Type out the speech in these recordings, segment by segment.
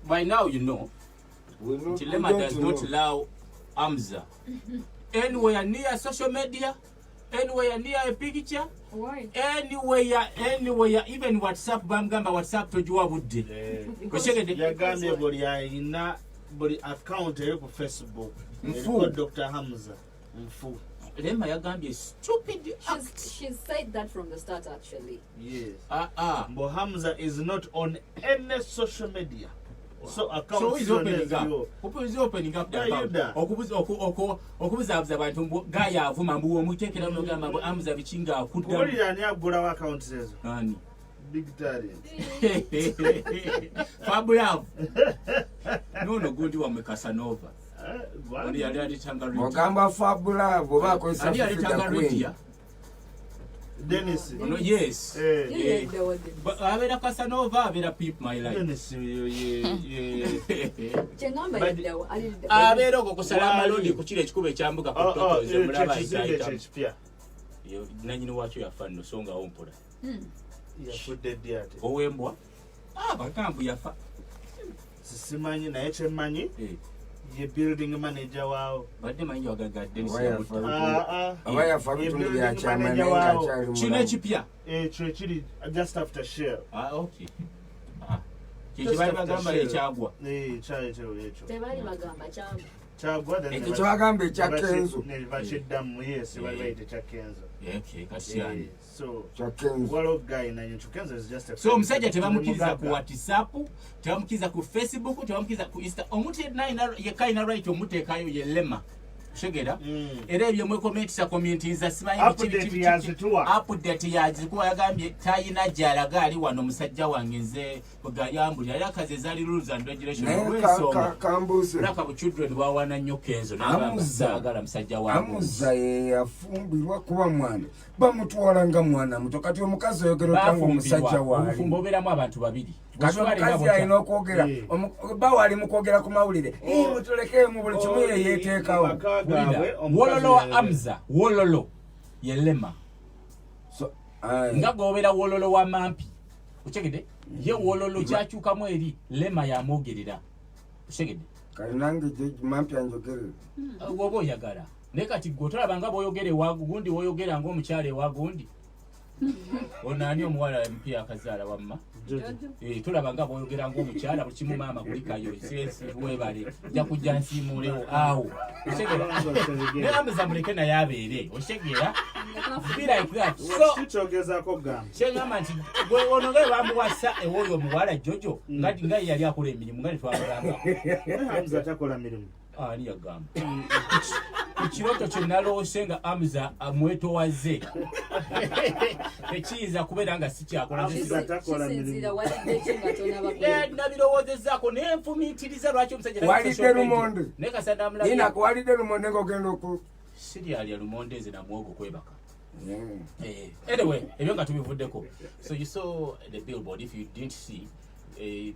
By now you know. Chilema does not allow Hamza anywhere near social media, anywhere near a picture. Why? Anywhere, even WhatsApp, bamgamba WhatsApp tojua budde. Yagaana buli account ku Facebook. Dr.Hamza. Mfu. Rema yagambye stupid act. She's said that from the start actually. Yes. But Hamza is not on any social media. Wow. So account so he's opening up. He's opening up the account. Okubuza abantu gaya avuma mbuwo mutekera mnogamba mbu Hamza bichinga akudda. Oli yani agula account zezo. Nani? Big Daddy. Fabulous. No good wa Casanova. Oli yali alitanga radio. Ogamba Fabulous boba ko ali alitanga radio. Dennis. No, yes. But avera Casanova avera Peep My Life. Dennis Chengamba yaddawo ali. Avera okusalama lodi ku kile kikube kyambuka ku toto ze mulaba itaita. Yo nanyini wacho yafa no songa ompola. Yafudde diate. Owembwa. Bakambu yafa. Simanyi naye kyemanyi. Ye building manager wao. Badde manyi wagagadde Abaya fabitu bya chama nenga chali mu. Chine chipya. Chiri just after share. Okay. Kiki bagamba ekyagwa. Chali ekyo. Tebali bagamba kyagwa. Chagwa then. Ekyo bagambe ekyakenzo. Ne bachiddamu yes bali bayite kyakenzo. Okay, kasiyani. So kyakenzo. Walo guy na kyakenzo is just a. So omusajja tebamukiriza ku WhatsApp, tebamukiriza ku Facebook, tebamukiriza ku Insta. Omuntu yekaina right omuteekayo ye Lema. Shegera. Era ebyo mwe comment za simanyi update yazikuwa yagambye tayina jalaga ali wano musajja wange nze bugayambuli ali akaze zali rules and regulations kambuze raka bu children bawana nnyo Kenzo n'abagala musajja wange Hamza ye yafumbirwa kuba mwana bamutwala nga mwana muto kati omukazi oyogera tangu musajja wali ofumbo beramu abantu babiri kazi alina okwogera bawali mukwogera ku mawulire mutuleke mu buli kimu yeteekawo wololo wa Hamza wololo ye Lema so nga gobera wololo wa Mampi uchegede ye wololo kyakyukamu eri Lema yamwogerera uchegede kalinange Mampi anjogerera wobo yagala ne kati gotolaba nga boyogere wagundi woyogera ngo omukyale wagundi onani omuwala mpya akazaala wamma tulaba nga boyogera ngo omukyala bukimu maama kulikayo sensi webale ja kujja nsimulewo awo oshegera ne Hamza muleke naye abeere oshegera be like that so kichogezako gamba kyengamba nti gwe onogere bamuwasa ewoyo omuwala Jojo ngati nga yali akola emirimu nga netwagamba Hamza takola mirimu ani yagamba ikiroto kyenaloose nga Hamza amwetowaze tekiyiza kubeera nga sikyakola nabirowoozezzaako nenfumiitiriza lwaki omusajja walidde lumonde walidde lumonde ng'ogenda oku siryalya lumonde nze namwogo kwebaka anyway ebyo nga tubivuddeko so you saw the billboard if you didn't see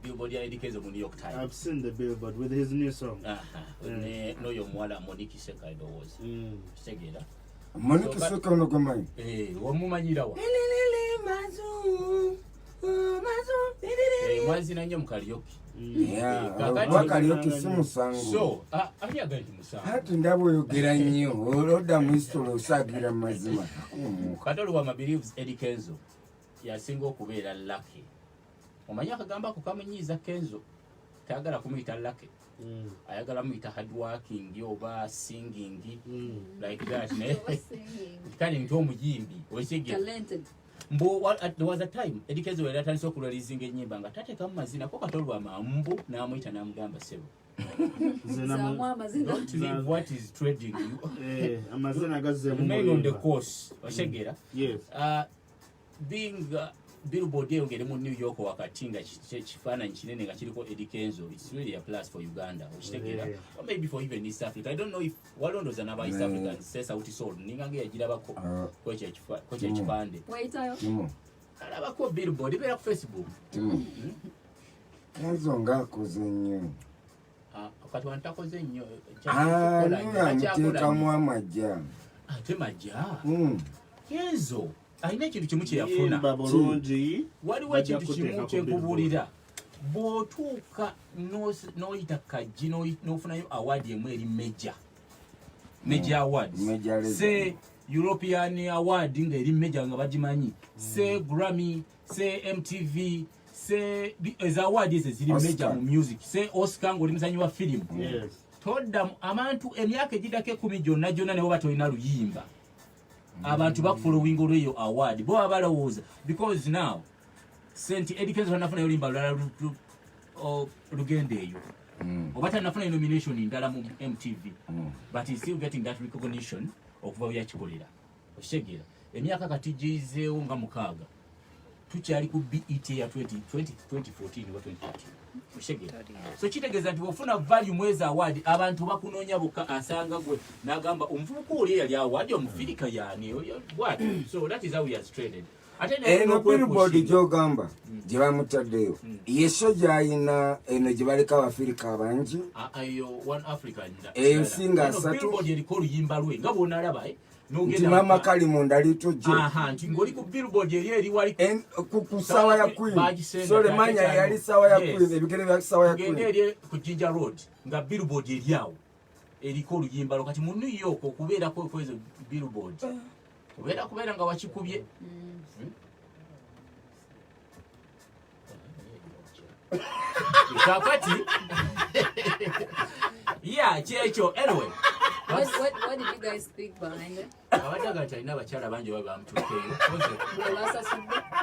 billboard ya Eddie Kenzo mu New York Times. I've seen the billboard with his new song. No yo mwala Monique Seka was. Segera. Monique Seka no gomanyi. Wamumanyira wa. Mwazi na nnyo mukalioki. Wakalioki si musango. So, ali agandi musango. Hati ndabo yogera nnyo. Oloda mwistolo osagira mazima. Katolo wa believes Eddie Kenzo yasinga okubeera Lwaki. Omanya akagamba ku kamunyiza Kenzo tayagala kumuyita Lwaki. Ayagala muyita hard working oba singing like that ne kali nto omuyimbi oshege talented mbo there was a time Eddie Kenzo yali atandise okulalizinga ennyimba nga tateekamu mazina ko katolwa mambu n'amuyita n'amugamba sebo don't leave what is trading you amazina gazze mu remain on the course oshegera yes being billboard yongere mu New York wakati nga kifaananyi kinene nga kiriko Eddie Kenzo it's really a plus for Uganda okitegera or maybe for even East Africa I don't know if walondoza n'aba East Africans sesa uti sold ninga nge yagirabako ko kyekipande waitayo alabako billboard ibera ku Facebook Kenzo ngakoze nnyo kati wantakoze nnyo amuteekamu amajja ate majja Kenzo alina ekintu kimu kye yafuna bulungi waliwo ekintu kimu kye nkubuulira bw'otuuka n'oyita kajji n'ofunayo award emu eri major awards se European award ng'eri major nga bagimanyi se Grammy se MTV se eza award ezo ziri major mu music se Oscar ng'oli muzanyi wa film todda amantu emyaka egiddako 10 gyonna ne baba tolina luyimba abantu bakufollowing olweyo award bo abalowooza because now senti education anafuna yolimba lulala lugende eyo oba tanafuna nomination ndala mu MTV but he's still getting that recognition okuva byakikolera oshegera emyaka kati gizeewo nga mukaaga tukyali ku BET ya 2014 wa 2013 oshegera so kitegeeza nti ofuna value mweza award abantu bakunoonya bokka asanga gwe n'agamba omuvubuka oli yali award omufirika yani what so that is how he has traded eno billboard gyogamba gye bamutaddeyo yeso gyayina eno gye baleka abafirika abangi eyo singa 3 billboard eriko oluyimba lwe nga bw'onalaba nti mama kali munda litujje nti ng'oli ku billboard eri wali ku sawa ya Queen sole manya yali sawa ya Queen ebigere bya sawa ya Queen eri ku Jinja Road nga billboard eri awo eriko oluyimba lwo kati mu New York okubeera ko ezo billboard kubeera nga wakikubye kakati yeah kyekyo anyway what did you guys speak behind it? abadaga talina abakyala bangi babamutuukeyo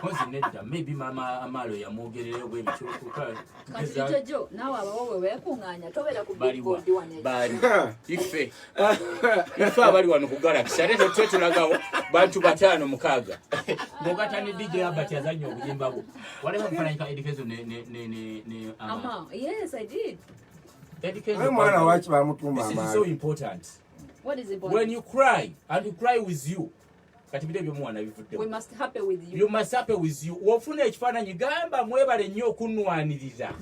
konzi nedda maybe mama amalo yamwogerereyo bwebityokuka kati jojo nawe abawowe weekuŋŋaanya tobeera ku billboard bali ife abali wano ku Galaxy ate twe tulagawo bantu 5-6 ng'ogata ne DJ Albert yazannya obuyimba bwo walema kufaananyi ka Edikezo ne Ama. Yes, I did. This is so important. What is important? When you cry, and you cry with you, we must happy with you. You must happy with you. Wofuna ekifaananyi gamba mwebale nnyo okunwaniriza.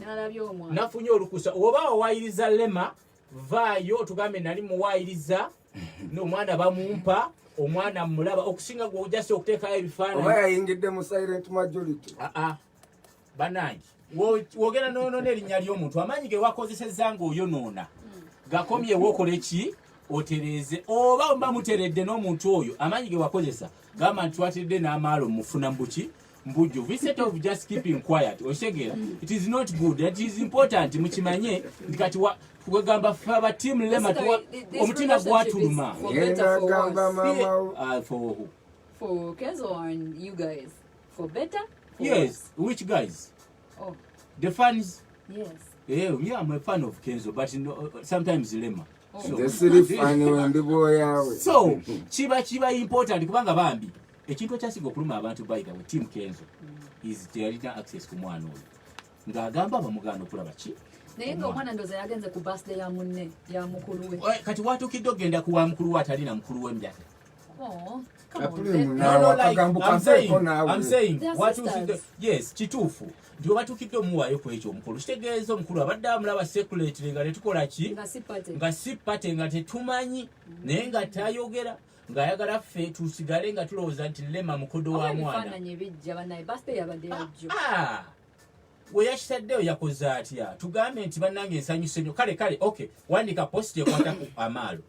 Nafunye olukusa. Oba owayiriza Lema, vaayo tugambe nali muwayiriza, n'omwana bamumpa, omwana mulaba okusinga gwe ojase okuteekayo ebifaananyi. Oba yayingidde mu silent majority. Banangi. Wogera nono erinnya ly'omuntu amanyi ge wakozesezza ng'oyonoona gakomye wookola eki otereeze oba mba muteredde n'omuntu oyo amanyi ge wakozesa gamba nti twatedde n'amaalo mufuna mbuki mbujjuvu instead of just keeping quiet oshegera it is not good. It is important mukimanye nti kati kugamba fe aba team Lema omutima gwatuluma for Kenzo and you guys for better yes which guys oh the fans yes yeah I'm a fan of Kenzo but sometimes Lema so kiba important kubanga bambi ekintu ekyasiga okuluma abantu by the way team Kenzo is there access ku mwana oyo ng'agamba bamugana okulaba ki naye ng'omwana ndoza yagenze ku birthday ya munne ya mukulu we kati watuukidde ogenda ku wa mukulu we atalina mukulu w'emyaka I'm saying yes kituufu nti webatuukidde omuwaayo ku ekyo omukulu kitegeeza omukulu abadde amulaba seculatire nga tetukola ki nga sipate nga tetumanyi naye nga tayogera ng'ayagala ffe tusigale nga tulowooza nti Lema mukodo wa mwana we yakitaddeyo yakoze atya tugambe nti bannange ensanyuse nnyo kale okay wandika post ekwata ku amaalo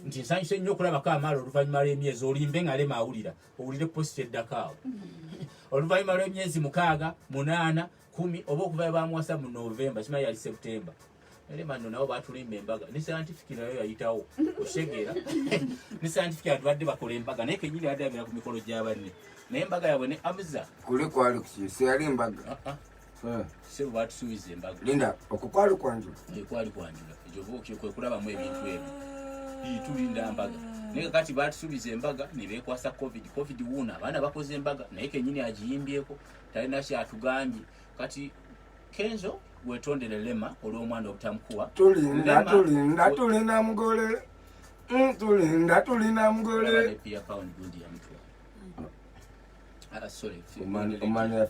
nti nsanyuse nnyo okulabako amaalo oluvannyuma lw'emyezi olimbe nga Lema awulira owulire post eddakaawo oluvannyuma lw'emyezi 6, 8, 10 oba okuvayo bamuwasa mu November kimanyi yali September Lema nno nabo baatulimba embaga ne scientific nayo yayitawo oshegera ne scientific atubadde bakola embaga naye kenyini yadde yagera ku mikolo gy'abanne naye embaga yabwe ne Hamza kuli kwali kukyuse yali embaga sebo batusuubiza embaga linda okukwali kwanjula ekwali kwanjula ekyo kwe kulabamu ebintu ebyo tulinda mbaga naye kati batusuubiza embaga ne beekwasa covid wuuna abaana bakoze embaga naye kenyini agiyimbyeko talina kyatugambye kati Kenzo wetondere Lema olw'omwana obutamukuwa tulina mugole tulina mugole pia pound gundi ya mtu sorry omani ya